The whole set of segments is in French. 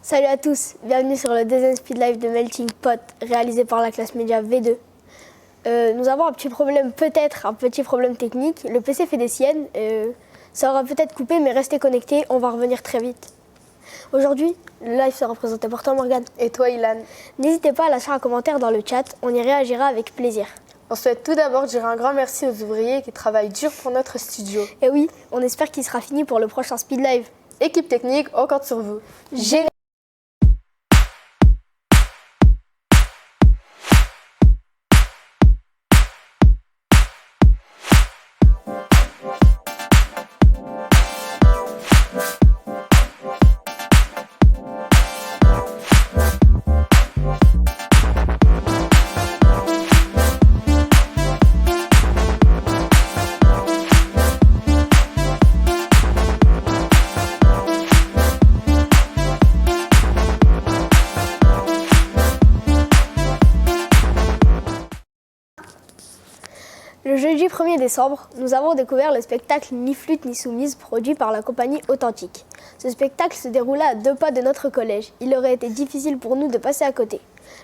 Salut à tous, bienvenue sur le deuxième Speed Live de Melting Pot réalisé par la classe média V2. Nous avons un petit problème technique. Le PC fait des siennes, ça aura peut-être coupé mais restez connectés, on va revenir très vite. Aujourd'hui, le live sera présenté par toi Morgane. Et toi Ilan. N'hésitez pas à lâcher un commentaire dans le chat, on y réagira avec plaisir. On souhaite tout d'abord dire un grand merci aux ouvriers qui travaillent dur pour notre studio. Et oui, on espère qu'il sera fini pour le prochain Speed Live. Équipe technique, on compte sur vous. Le jeudi 1er décembre, nous avons découvert le spectacle Ni flûte ni soumise produit par la compagnie Authentique. Ce spectacle se déroula à 2 pas de notre collège. Il aurait été difficile pour nous de passer à côté.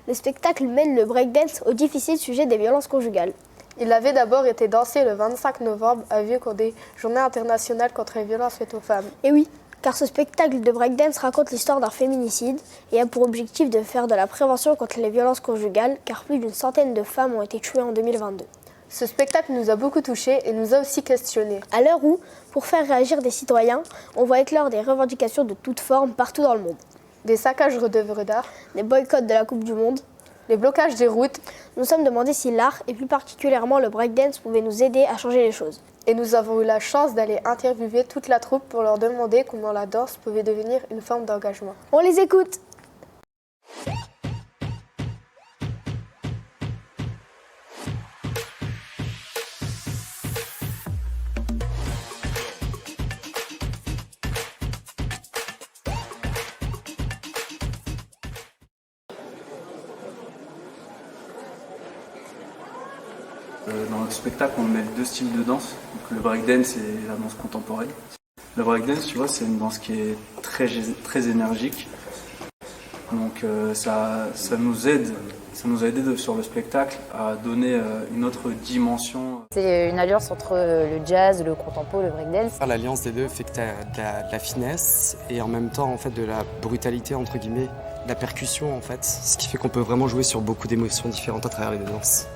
Le spectacle mène le breakdance au difficile sujet des violences conjugales. Il avait d'abord été dansé le 25 novembre à Vieux des Journées internationales contre les violences faites aux femmes. Et oui, car ce spectacle de breakdance raconte l'histoire d'un féminicide et a pour objectif de faire de la prévention contre les violences conjugales, car plus d'une centaine de femmes ont été tuées en 2022. Ce spectacle nous a beaucoup touchés et nous a aussi questionnés. À l'heure où, pour faire réagir des citoyens, on voit éclore des revendications de toutes formes partout dans le monde. Des saccages d'œuvres d'art, des boycotts de la Coupe du Monde, les blocages des routes. Nous sommes demandé si l'art, et plus particulièrement le breakdance, pouvait nous aider à changer les choses. Et nous avons eu la chance d'aller interviewer toute la troupe pour leur demander comment la danse pouvait devenir une forme d'engagement. On les écoute! Dans notre spectacle, on mêle 2 styles de danse, donc le breakdance et la danse contemporaine. Le breakdance, tu vois, c'est une danse qui est très énergique. Donc ça nous a aidé sur le spectacle à donner une autre dimension. C'est une alliance entre le jazz, le contempo, le breakdance. L'alliance des deux fait que tu as de la finesse et en même temps en fait, de la brutalité, entre guillemets, de la percussion en fait. Ce qui fait qu'on peut vraiment jouer sur beaucoup d'émotions différentes à travers les deux danses.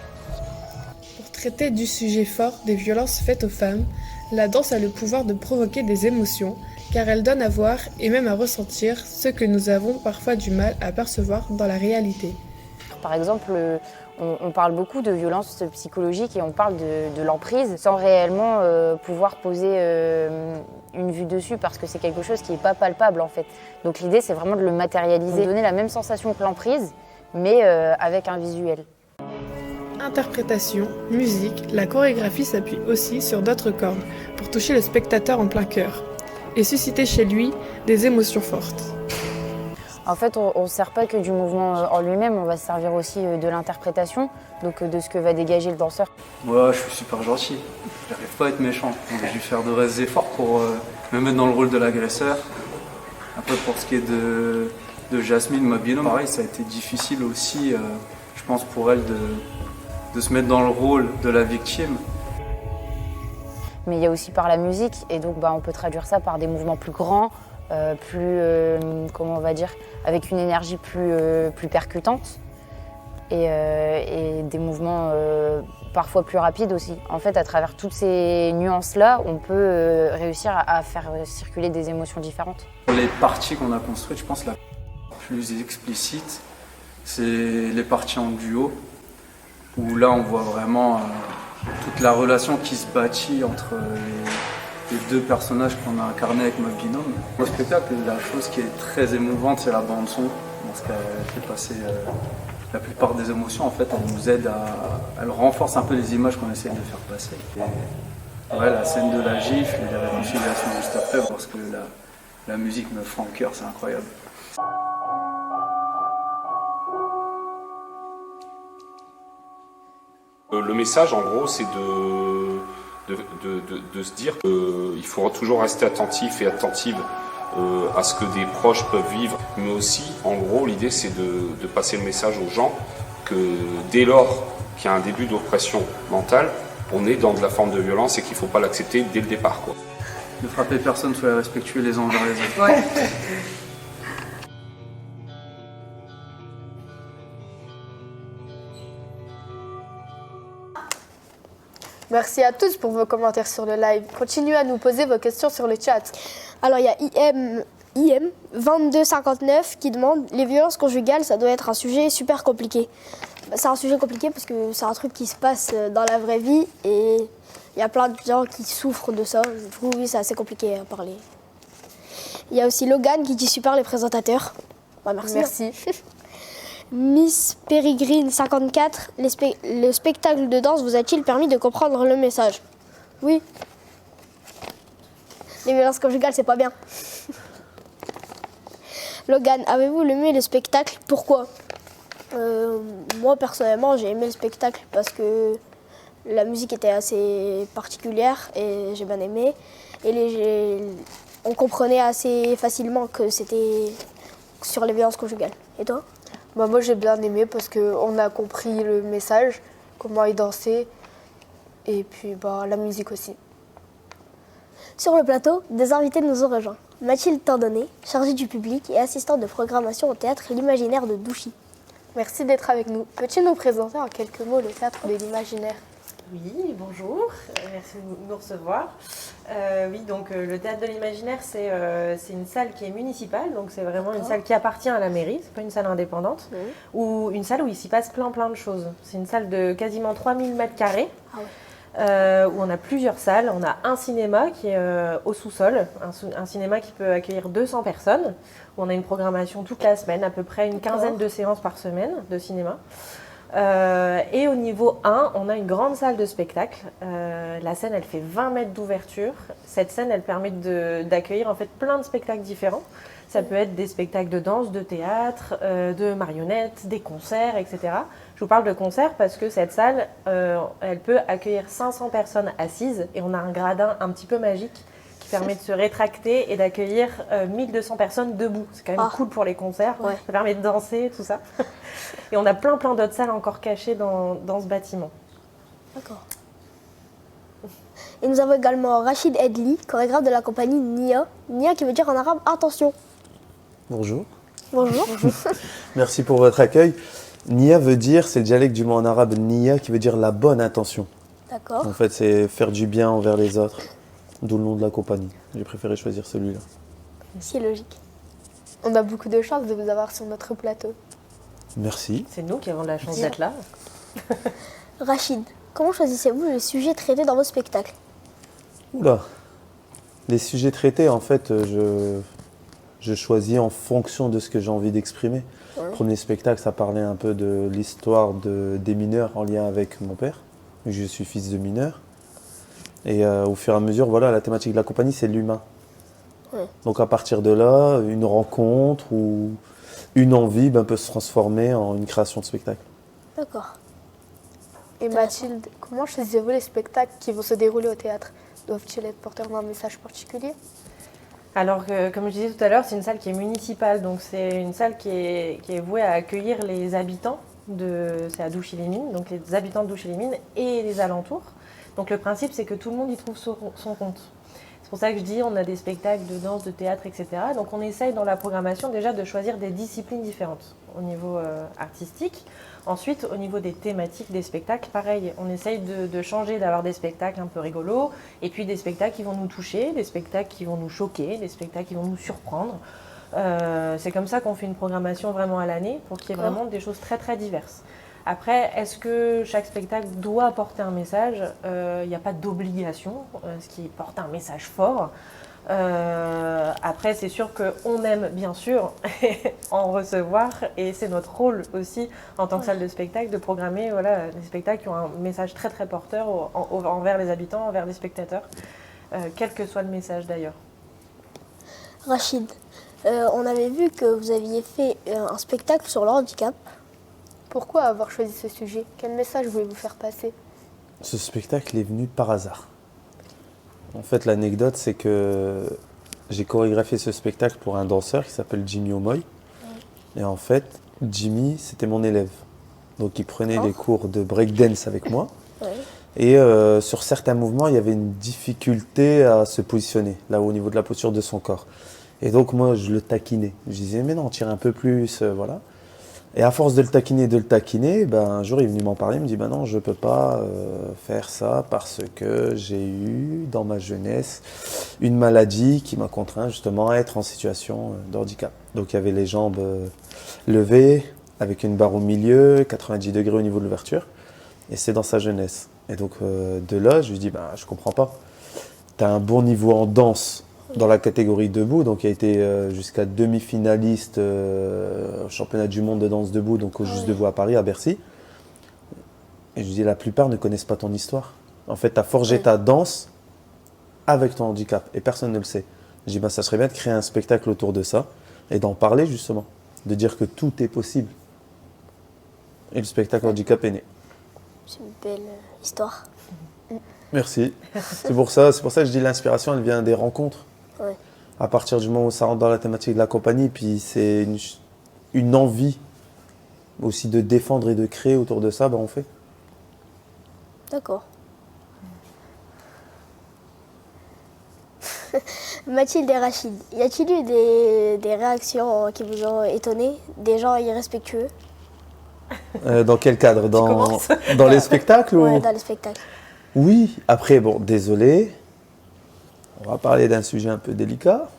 Pour traiter du sujet fort des violences faites aux femmes, la danse a le pouvoir de provoquer des émotions, car elle donne à voir et même à ressentir ce que nous avons parfois du mal à percevoir dans la réalité. Par exemple, on parle beaucoup de violences psychologiques et on parle de l'emprise sans réellement pouvoir poser une vue dessus parce que c'est quelque chose qui n'est pas palpable en fait. Donc l'idée c'est vraiment de le matérialiser, de donner la même sensation que l'emprise mais avec un visuel. Interprétation, musique, la chorégraphie s'appuie aussi sur d'autres cordes pour toucher le spectateur en plein cœur et susciter chez lui des émotions fortes. En fait, on ne se sert pas que du mouvement en lui-même, on va se servir aussi de l'interprétation, donc de ce que va dégager le danseur. Ouais, je suis super gentil, j'arrive pas à être méchant, donc je vais faire de vrais efforts pour me mettre dans le rôle de l'agresseur. Après, pour ce qui est de Jasmine, ma binôme, pareil, ça a été difficile aussi, je pense, pour elle de se mettre dans le rôle de la victime. Mais il y a aussi par la musique, et donc on peut traduire ça par des mouvements plus grands, comment on va dire, avec une énergie plus percutante et des mouvements parfois plus rapides aussi. En fait, à travers toutes ces nuances-là, on peut réussir à faire circuler des émotions différentes. Pour les parties qu'on a construites, je pense la plus explicite, c'est les parties en duo, où là on voit vraiment toute la relation qui se bâtit entre les 2 personnages qu'on a incarnés avec ma binôme. Dans le spectacle, la chose qui est très émouvante, c'est la bande-son, parce qu'elle fait passer la plupart des émotions. En fait, elle nous aide elle renforce un peu les images qu'on essaie de faire passer. Et, ouais, la scène de la gifle et la réconciliation juste après, parce que la musique me fend le cœur, c'est incroyable. Le message, en gros, c'est de se dire qu'il faut toujours rester attentif et attentive à ce que des proches peuvent vivre. Mais aussi, en gros, l'idée c'est de passer le message aux gens que dès lors qu'il y a un début d'oppression mentale, on est dans de la forme de violence et qu'il ne faut pas l'accepter dès le départ, quoi. Ne frappez personne, soyez respectueux les uns envers les autres. Merci à tous pour vos commentaires sur le live. Continuez à nous poser vos questions sur le chat. Alors il y a IM 2259 qui demande les violences conjugales, ça doit être un sujet super compliqué. C'est un sujet compliqué parce que c'est un truc qui se passe dans la vraie vie et il y a plein de gens qui souffrent de ça. Du coup, oui, c'est assez compliqué à parler. Il y a aussi Logan qui dit super les présentateurs. Bah, merci. Merci. Miss Peregrine 54, le spectacle de danse vous a-t-il permis de comprendre le message? Oui. Les violences conjugales, c'est pas bien. Logan, avez-vous aimé le spectacle? Pourquoi? Moi, personnellement, j'ai aimé le spectacle parce que la musique était assez particulière et j'ai bien aimé. Et on comprenait assez facilement que c'était sur les violences conjugales. Et toi? Moi, j'ai bien aimé parce qu'on a compris le message, comment ils dansaient, et puis la musique aussi. Sur le plateau, des invités nous ont rejoints. Mathilde Tandonnet, chargée du public et assistante de programmation au théâtre L'Imaginaire de Douchy. Merci d'être avec nous. Peux-tu nous présenter en quelques mots le théâtre de l'imaginaire? Oui, bonjour, merci de nous recevoir. Oui, donc le théâtre de l'imaginaire, c'est une salle qui est municipale, donc c'est vraiment une salle qui appartient à la mairie, c'est pas une salle indépendante, ou une salle où il s'y passe plein de choses. C'est une salle de quasiment 3000 mètres carrés, où on a plusieurs salles. On a un cinéma qui est au sous-sol, un cinéma qui peut accueillir 200 personnes, où on a une programmation toute la semaine, à peu près une quinzaine de séances par semaine de cinéma. Et au niveau 1, on a une grande salle de spectacle. La scène, elle fait 20 mètres d'ouverture. Cette scène, elle permet d'accueillir en fait plein de spectacles différents. Ça peut être des spectacles de danse, de théâtre, de marionnettes, des concerts, etc. Je vous parle de concerts parce que cette salle, elle peut accueillir 500 personnes assises et on a un gradin un petit peu magique qui permet de se rétracter et d'accueillir 1200 personnes debout. C'est quand même cool pour les concerts, ça permet de danser, tout ça. Et on a plein d'autres salles encore cachées dans ce bâtiment. D'accord. Et nous avons également Rachid Edli, chorégraphe de la compagnie Nia. Nia qui veut dire en arabe attention. Bonjour. Bonjour. Merci pour votre accueil. Nia veut dire, c'est le dialecte du mot en arabe Nia qui veut dire la bonne intention. D'accord. En fait, c'est faire du bien envers les autres, d'où le nom de la compagnie. J'ai préféré choisir celui-là. C'est logique. On a beaucoup de chance de vous avoir sur notre plateau. Merci. C'est nous qui avons de la chance d'être là. Rachid, comment choisissez-vous les sujets traités dans vos spectacles? Oula. Les sujets traités, en fait, je choisis en fonction de ce que j'ai envie d'exprimer. Le premier spectacle, ça parlait un peu de l'histoire des mineurs en lien avec mon père. Je suis fils de mineur. Et au fur et à mesure, voilà, la thématique de la compagnie, c'est l'humain. Donc à partir de là, une rencontre ou une envie peut se transformer en une création de spectacle. D'accord. Et Mathilde, comment choisissez-vous les spectacles qui vont se dérouler au théâtre? Doivent-ils être porteurs d'un message particulier? Alors, comme je disais tout à l'heure, c'est une salle qui est municipale, donc c'est une salle qui est vouée à accueillir les habitants c'est à Douchy-les-Mines, donc les habitants de Douchy-les-Mines et les alentours. Donc le principe, c'est que tout le monde y trouve son compte. C'est pour ça que je dis, on a des spectacles de danse, de théâtre, etc. Donc on essaye dans la programmation déjà de choisir des disciplines différentes au niveau artistique. Ensuite, au niveau des thématiques des spectacles, pareil, on essaye de changer, d'avoir des spectacles un peu rigolos, et puis des spectacles qui vont nous toucher, des spectacles qui vont nous choquer, des spectacles qui vont nous surprendre. C'est comme ça qu'on fait une programmation vraiment à l'année, pour qu'il y ait vraiment des choses très diverses. Après, est-ce que chaque spectacle doit apporter un message? Il n'y a pas d'obligation, ce qui porte un message fort. Après, c'est sûr qu'on aime bien sûr en recevoir et c'est notre rôle aussi en tant que salle de spectacle de programmer des spectacles qui ont un message très porteur envers les habitants, envers les spectateurs, quel que soit le message d'ailleurs. Rachid, on avait vu que vous aviez fait un spectacle sur le handicap. Pourquoi avoir choisi ce sujet? Quel message voulez-vous faire passer? Ce spectacle est venu par hasard. En fait, l'anecdote, c'est que j'ai chorégraphié ce spectacle pour un danseur qui s'appelle Jimmy Omoy. Et en fait, Jimmy, c'était mon élève. Donc il prenait des cours de breakdance avec moi. Ouais. Et sur certains mouvements, il y avait une difficulté à se positionner, là au niveau de la posture de son corps. Et donc moi, je le taquinais. Je disais, mais non, tire un peu plus, voilà. Et à force de le taquiner, ben, un jour il est venu m'en parler, il me dit, ben non, je ne peux pas faire ça parce que j'ai eu dans ma jeunesse une maladie qui m'a contraint justement à être en situation de handicap. Donc il y avait les jambes levées, avec une barre au milieu, 90 degrés au niveau de l'ouverture, et c'est dans sa jeunesse. Et donc de là, je lui dis, ben, je ne comprends pas. Tu as un bon niveau en danse dans la catégorie debout, donc il a été jusqu'à demi-finaliste au championnat du monde de danse debout, donc au Juste Debout à Paris, à Bercy. Et je lui dis, la plupart ne connaissent pas ton histoire. En fait, tu as forgé ta danse avec ton handicap, et personne ne le sait. Je dis, ben, ça serait bien de créer un spectacle autour de ça, et d'en parler justement, de dire que tout est possible. Et le spectacle handicap est né. C'est une belle histoire. Merci. C'est pour ça que je dis l'inspiration, elle vient des rencontres. Ouais. À partir du moment où ça rentre dans la thématique de la compagnie, puis c'est une envie aussi de défendre et de créer autour de ça, ben on fait. D'accord. Mathilde et Rachid, y a-t-il eu des réactions qui vous ont étonné? Des gens irrespectueux? Dans quel cadre? commences. Dans les spectacles Ouais, ou... dans les spectacles. Oui, après, bon, désolé, on va parler d'un sujet un peu délicat.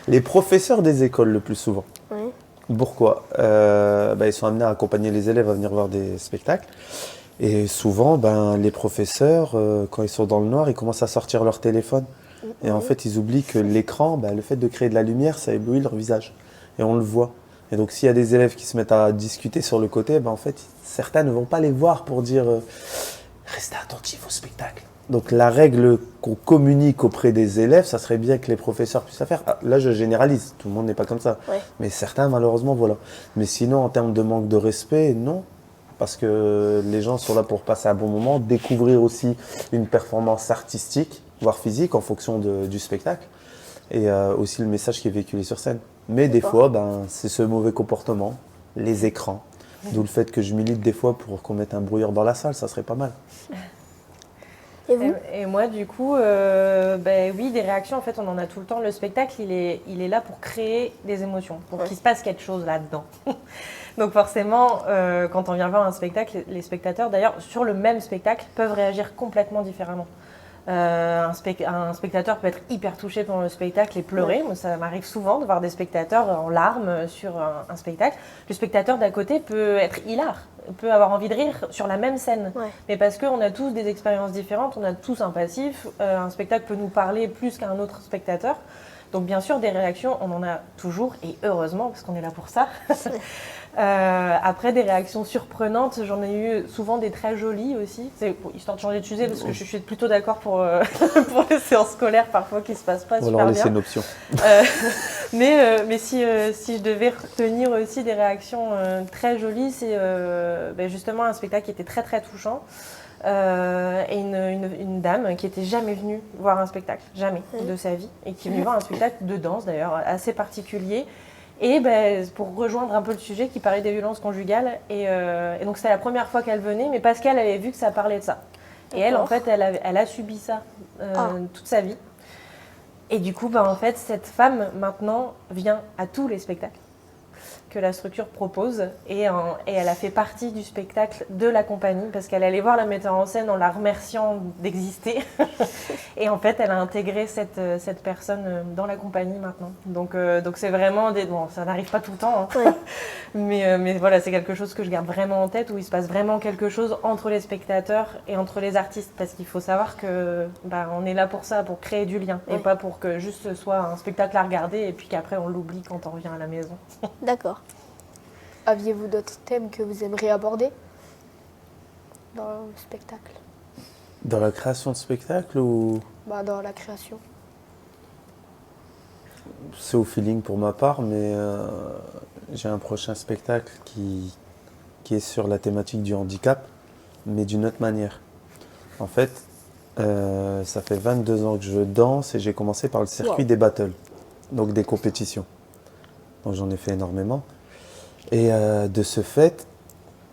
Les professeurs des écoles, le plus souvent. Ouais. Pourquoi? Ils sont amenés à accompagner les élèves à venir voir des spectacles. Et souvent, les professeurs, quand ils sont dans le noir, ils commencent à sortir leur téléphone. Et en fait, ils oublient que l'écran, le fait de créer de la lumière, ça éblouit leur visage. Et on le voit. Et donc, s'il y a des élèves qui se mettent à discuter sur le côté, en fait, certains ne vont pas les voir pour dire restez attentifs au spectacle. Donc, la règle qu'on communique auprès des élèves, ça serait bien que les professeurs puissent la faire. Ah, là, je généralise, tout le monde n'est pas comme ça. Ouais. Mais certains, malheureusement, voilà. Mais sinon, en termes de manque de respect, non. Parce que les gens sont là pour passer un bon moment, découvrir aussi une performance artistique, voire physique, en fonction du spectacle. Et aussi le message qui est véhiculé sur scène. Mais des fois, c'est ce mauvais comportement, les écrans. D'où le fait que je milite des fois pour qu'on mette un brouilleur dans la salle, ça serait pas mal. Et vous? Et moi, du coup, oui, des réactions, en fait, on en a tout le temps. Le spectacle, il est là pour créer des émotions, pour qu'il se passe quelque chose là-dedans. Donc forcément, quand on vient voir un spectacle, les spectateurs, d'ailleurs, sur le même spectacle, peuvent réagir complètement différemment. Un spectateur peut être hyper touché pendant le spectacle et pleurer. Moi, ça m'arrive souvent de voir des spectateurs en larmes sur un spectacle. Le spectateur d'à côté peut être hilar, peut avoir envie de rire sur la même scène. Ouais. Mais parce qu'on a tous des expériences différentes, on a tous un passif. Un spectacle peut nous parler plus qu'un autre spectateur. Donc bien sûr, des réactions, on en a toujours, et heureusement, parce qu'on est là pour ça. Après, des réactions surprenantes, j'en ai eu souvent des très jolies aussi. C'est histoire de changer de sujet, parce que je suis plutôt d'accord pour les séances scolaires parfois qui se passent pas On va super leur bien. laisser une option. Mais si je devais retenir aussi des réactions très jolies, c'est justement un spectacle qui était très très touchant. Et une dame qui n'était jamais venue voir un spectacle, jamais de sa vie, et qui est venue voir un spectacle de danse d'ailleurs assez particulier. Et pour rejoindre un peu le sujet qui parlait des violences conjugales, et donc c'était la première fois qu'elle venait, mais parce qu'elle avait vu que ça parlait de ça. Et elle, en fait, elle a subi ça toute sa vie. Et du coup, en fait, cette femme maintenant vient à tous les spectacles que la structure propose, et elle a fait partie du spectacle de la compagnie parce qu'elle allait voir la metteur en scène en la remerciant d'exister. Et en fait, elle a intégré cette personne dans la compagnie maintenant. Donc c'est vraiment bon, ça n'arrive pas tout le temps, hein. Ouais. mais voilà, c'est quelque chose que je garde vraiment en tête, où il se passe vraiment quelque chose entre les spectateurs et entre les artistes, parce qu'il faut savoir que on est là pour ça, pour créer du lien, et pas pour que juste ce soit un spectacle à regarder et puis qu'après on l'oublie quand on revient à la maison. D'accord. Aviez-vous d'autres thèmes que vous aimeriez aborder dans le spectacle? Dans la création de spectacle ou... Dans la création. C'est au feeling pour ma part, mais j'ai un prochain spectacle qui est sur la thématique du handicap, mais d'une autre manière. En fait, Ça fait 22 ans que je danse et j'ai commencé par le circuit des battles, donc des compétitions. Donc j'en ai fait énormément. Et de ce fait,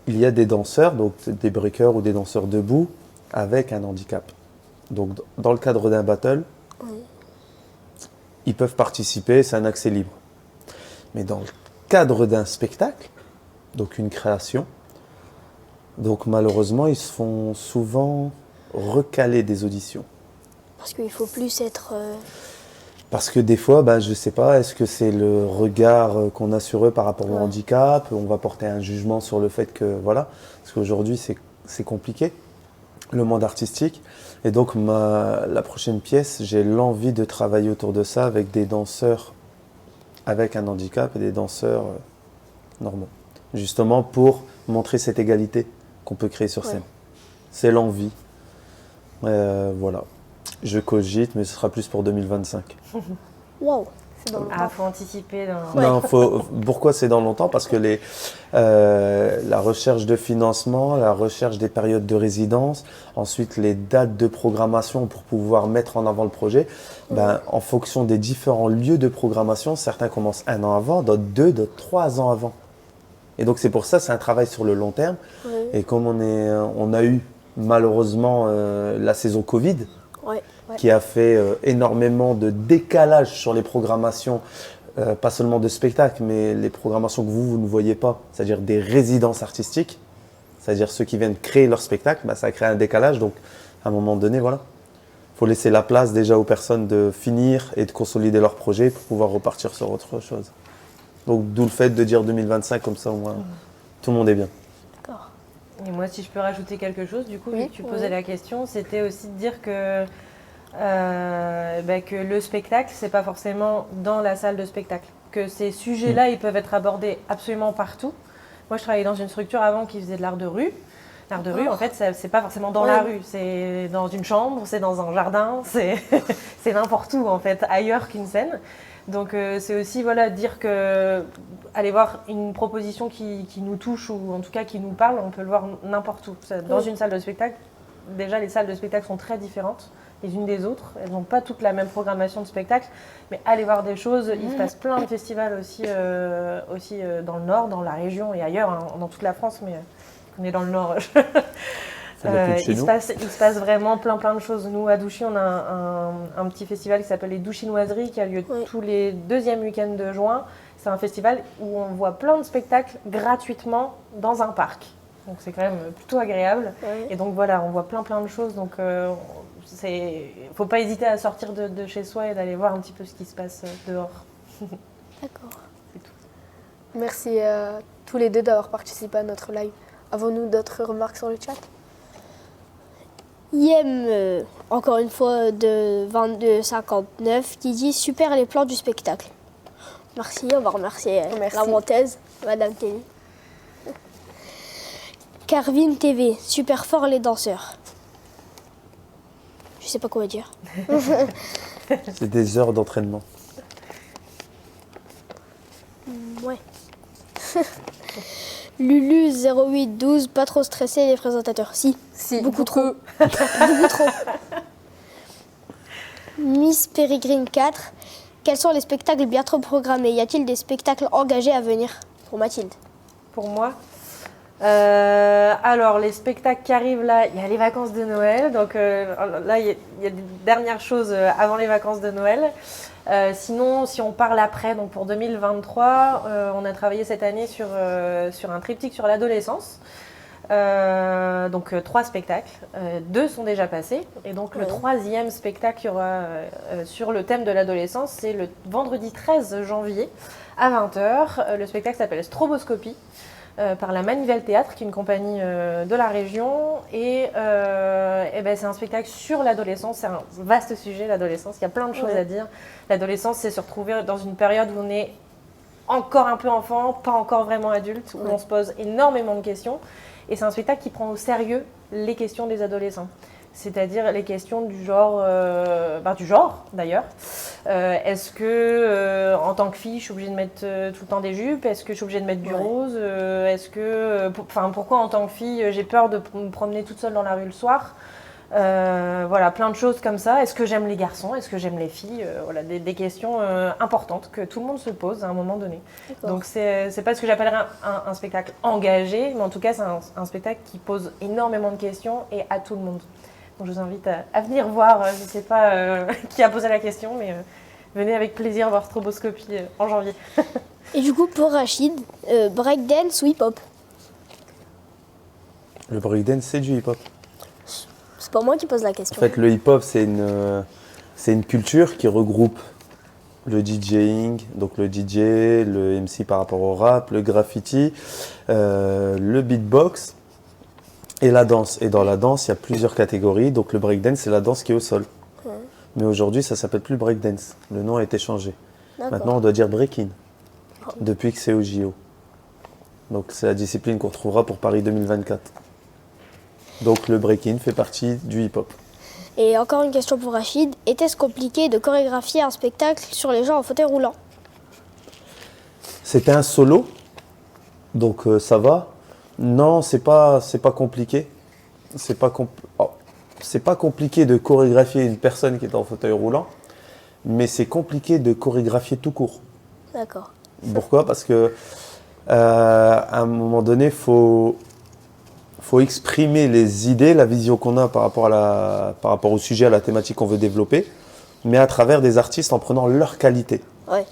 il y a des danseurs, donc des breakers ou des danseurs debout avec un handicap. Donc dans le cadre d'un battle, ils peuvent participer, c'est un accès libre. Mais dans le cadre d'un spectacle, donc une création, donc malheureusement, ils se font souvent recaler des auditions. Parce qu'il faut plus être... Parce que des fois, je ne sais pas, est-ce que c'est le regard qu'on a sur eux par rapport au handicap? On va porter un jugement sur le fait que, voilà, parce qu'aujourd'hui, c'est compliqué, le monde artistique. Et donc, la prochaine pièce, j'ai l'envie de travailler autour de ça avec des danseurs avec un handicap et des danseurs normaux. Justement pour montrer cette égalité qu'on peut créer sur scène. C'est l'envie. Voilà. Je cogite, mais ce sera plus pour 2025. Waouh! Faut anticiper. Dans... Non, pourquoi c'est dans longtemps? Parce que la recherche de financement, la recherche des périodes de résidence, ensuite les dates de programmation pour pouvoir mettre en avant le projet, en fonction des différents lieux de programmation, certains commencent 1 an avant, d'autres 2, d'autres 3 ans avant. Et donc c'est pour ça, c'est un travail sur le long terme. Et comme on a eu malheureusement la saison Covid, qui a fait énormément de décalage sur les programmations, pas seulement de spectacles, mais les programmations que vous ne voyez pas, c'est-à-dire des résidences artistiques, c'est-à-dire ceux qui viennent créer leur spectacle, ça a créé un décalage. Donc, à un moment donné, voilà, faut laisser la place déjà aux personnes de finir et de consolider leur projet pour pouvoir repartir sur autre chose. Donc, d'où le fait de dire 2025, comme ça, au moins, tout le monde est bien. D'accord. Et moi, si je peux rajouter quelque chose, du coup, vu que tu posais la question, c'était aussi de dire que le spectacle, c'est pas forcément dans la salle de spectacle. Que ces sujets-là, ils peuvent être abordés absolument partout. Moi, je travaillais dans une structure avant qui faisait de l'art de rue. L'art de rue, en fait, c'est pas forcément dans la rue. C'est dans une chambre, c'est dans un jardin, c'est n'importe où, en fait, ailleurs qu'une scène. Donc, c'est aussi, dire que aller voir une proposition qui nous touche ou en tout cas qui nous parle, on peut le voir n'importe où. Dans une salle de spectacle, déjà, les salles de spectacle sont très différentes les unes des autres. Elles n'ont pas toutes la même programmation de spectacle, mais allez voir des choses. Il se passe plein de festivals aussi dans le Nord, dans la région et ailleurs, dans toute la France, mais on est dans le Nord. Il se passe vraiment plein de choses. Nous, à Douchy, on a un petit festival qui s'appelle les Douchinoiseries qui a lieu tous les 2e week-ends de juin. C'est un festival où on voit plein de spectacles gratuitement dans un parc. Donc c'est quand même plutôt agréable. Et donc voilà, on voit plein de choses. Donc faut pas hésiter à sortir de chez soi et d'aller voir un petit peu ce qui se passe dehors. D'accord. C'est tout. Merci à tous les deux d'avoir participé à notre live. Avons-nous d'autres remarques sur le chat? Yem, encore une fois, de 2259, qui dit « Super les plans du spectacle ». Merci, on va remercier la montaise, Madame Kelly. Carvin TV, super fort les danseurs. Je sais pas quoi dire. C'est des heures d'entraînement. Ouais. Lulu 0812, pas trop stressé les présentateurs. Si, beaucoup trop. Beaucoup trop. Miss Peregrine 4, quels sont les spectacles bien trop programmés? Y a-t-il des spectacles engagés à venir? Pour Mathilde. Pour moi alors, les spectacles qui arrivent là, il y a les vacances de Noël. Donc là, il y a des dernières choses avant les vacances de Noël. Sinon, si on parle après, donc pour 2023, on a travaillé cette année sur un triptyque sur l'adolescence. Donc 3 spectacles, 2 sont déjà passés. Et donc le 3e spectacle qu'il y aura sur le thème de l'adolescence, c'est le vendredi 13 janvier à 20h. Le spectacle s'appelle Stroboscopie. Par la Manivelle Théâtre, qui est une compagnie de la région. Et c'est un spectacle sur l'adolescence. C'est un vaste sujet, l'adolescence. Il y a plein de choses à dire. L'adolescence, c'est se retrouver dans une période où on est encore un peu enfant, pas encore vraiment adulte, où on se pose énormément de questions. Et c'est un spectacle qui prend au sérieux les questions des adolescents. C'est-à-dire les questions du genre d'ailleurs. Est-ce que, en tant que fille, je suis obligée de mettre tout le temps des jupes? Est-ce que je suis obligée de mettre du rose? Pourquoi, en tant que fille, j'ai peur de me promener toute seule dans la rue le soir? Voilà, plein de choses comme ça. Est-ce que j'aime les garçons? Est-ce que j'aime les filles? Voilà, des questions importantes que tout le monde se pose à un moment donné. Donc c'est pas ce que j'appellerais un spectacle engagé, mais en tout cas c'est un spectacle qui pose énormément de questions et à tout le monde. Donc je vous invite à venir voir, je ne sais pas qui a posé la question, mais venez avec plaisir voir Stroboscopie en janvier. Et du coup, pour Rachid, breakdance ou hip-hop? Le breakdance, c'est du hip-hop. C'est pas moi qui pose la En question. fait, le hip-hop, c'est une culture qui regroupe le DJing, donc le DJ, le MC par rapport au rap, le graffiti, le beatbox et la danse. Et dans la danse, il y a plusieurs catégories. Donc le breakdance, c'est la danse qui est au sol. Mais aujourd'hui, ça s'appelle plus breakdance. Le nom a été changé. Maintenant, on doit dire breaking, depuis que c'est au JO. Donc c'est la discipline qu'on retrouvera pour Paris 2024. Donc le breaking fait partie du hip-hop. Et encore une question pour Rachid. Était-ce compliqué de chorégraphier un spectacle sur les gens en fauteuil roulant? C'était un solo, donc ça va. Non, c'est pas compliqué. C'est pas compliqué de chorégraphier une personne qui est en fauteuil roulant, mais c'est compliqué de chorégraphier tout court. D'accord. Pourquoi? Parce que à un moment donné, faut exprimer les idées, la vision qu'on a par rapport au sujet, à la thématique qu'on veut développer, mais à travers des artistes en prenant leur qualité. Ouais.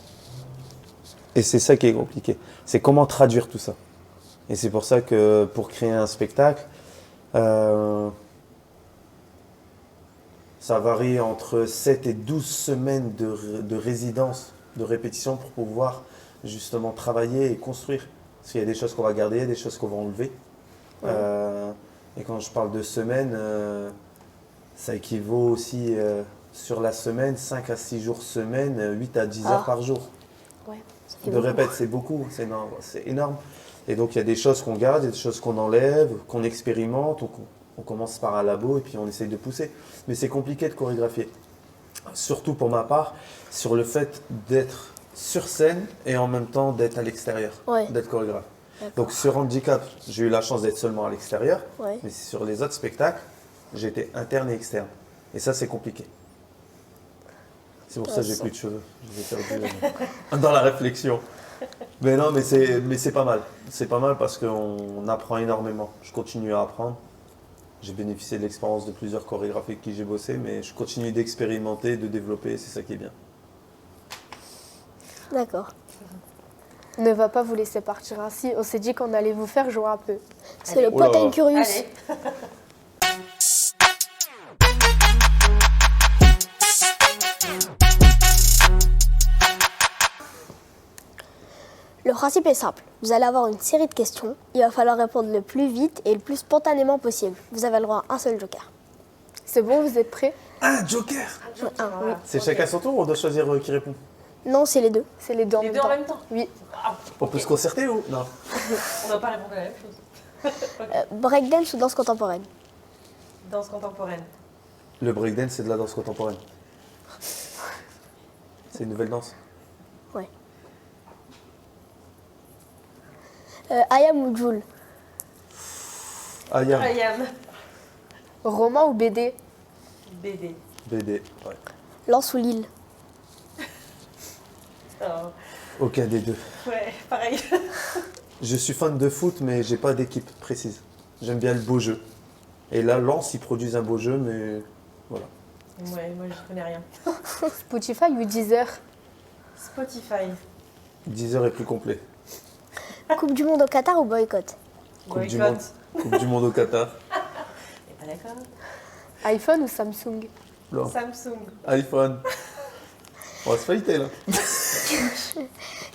Et c'est ça qui est compliqué. C'est comment traduire tout ça. Et c'est pour ça que pour créer un spectacle, ça varie entre 7 et 12 semaines de résidence, de répétition pour pouvoir justement travailler et construire. Parce qu'il y a des choses qu'on va garder, il y a des choses qu'on va enlever. Et quand je parle de semaines, ça équivaut aussi sur la semaine, 5 à 6 jours semaine, 8 à 10 heures par jour. Ouais, de répète, c'est beaucoup, c'est énorme. Et donc il y a des choses qu'on garde, il y a des choses qu'on enlève, qu'on expérimente, on commence par un labo et puis on essaye de pousser. Mais c'est compliqué de chorégraphier. Surtout pour ma part, sur le fait d'être sur scène et en même temps d'être à l'extérieur, d'être chorégraphe. Donc sur Handicap, j'ai eu la chance d'être seulement à l'extérieur, mais sur les autres spectacles, j'étais interne et externe. Et ça, c'est compliqué. C'est pour ça que j'ai plus de cheveux. Je les ai perdus dans la réflexion. Mais non, mais c'est pas mal. C'est pas mal parce qu'on apprend énormément. Je continue à apprendre. J'ai bénéficié de l'expérience de plusieurs chorégraphes avec qui j'ai bossé, mais je continue d'expérimenter, de développer, c'est ça qui est bien. D'accord. On ne va pas vous laisser partir ainsi. On s'est dit qu'on allait vous faire jouer un peu. C'est le Pot and Curious. Le principe est simple. Vous allez avoir une série de questions. Il va falloir répondre le plus vite et le plus spontanément possible. Vous avez le droit à un seul joker. C'est bon, vous êtes prêts? Un joker. Oui. C'est chacun son tour ou on doit choisir qui répond? Non, c'est les deux. C'est les deux en Les même deux temps. en même temps? Oui. On peut se concerter ou non? On ne doit pas répondre à la même chose. Breakdance ou danse contemporaine? Danse contemporaine. Le breakdance, c'est de la danse contemporaine. C'est une nouvelle danse. Ouais. Ayam ou Joule? Ayam. Ayam. Roman ou BD? BD. BD, ouais. Lens ou Lille? Oh. Aucun des deux. Ouais, pareil. Je suis fan de foot, mais j'ai pas d'équipe précise. J'aime bien le beau jeu. Et là, Lens, ils produisent un beau jeu, mais voilà. Ouais, moi je connais rien. Spotify ou Deezer? Spotify. 10 heures est plus complet. Coupe du monde au Qatar ou boycott? Coupe du monde au Qatar. T'es pas d'accord? iPhone ou Samsung? Non. Samsung. iPhone. On va se failliter là.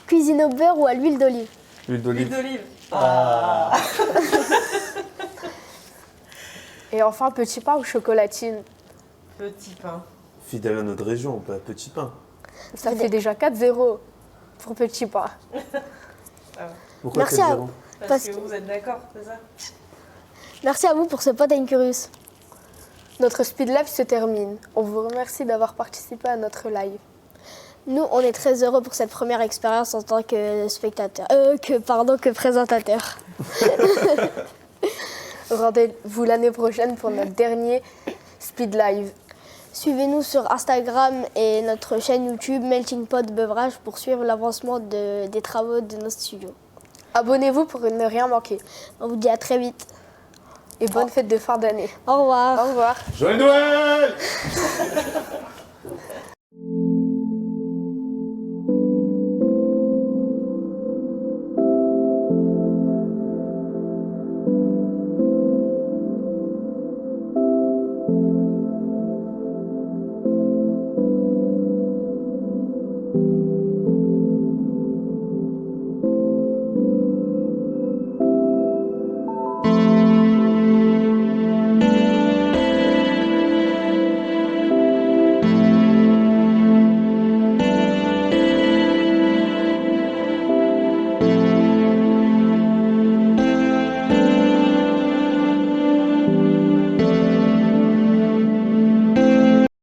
Cuisine au beurre ou à l'huile d'olive? L'huile L'huile d'olive. d'olive. Ah. Et enfin, petit pain ou chocolatine? Petit pain. Fidèle à notre région, pas petit pain. Ça fait déjà 4-0 pour petit pain. Pourquoi Merci à 4-0? vous. Parce que vous êtes d'accord, c'est ça? Merci à vous pour ce Pot and Curious. Notre Speed Live se termine. On vous remercie d'avoir participé à notre live. Nous, on est très heureux pour cette première expérience en tant que spectateur. Que présentateur. Rendez-vous l'année prochaine pour notre dernier Speed Live. Suivez-nous sur Instagram et notre chaîne YouTube Melting Pot Beverage pour suivre l'avancement des travaux de nos studios. Abonnez-vous pour ne rien manquer. On vous dit à très vite. Et bonne fête de fin d'année. Au revoir. Au revoir. Joyeux Noël!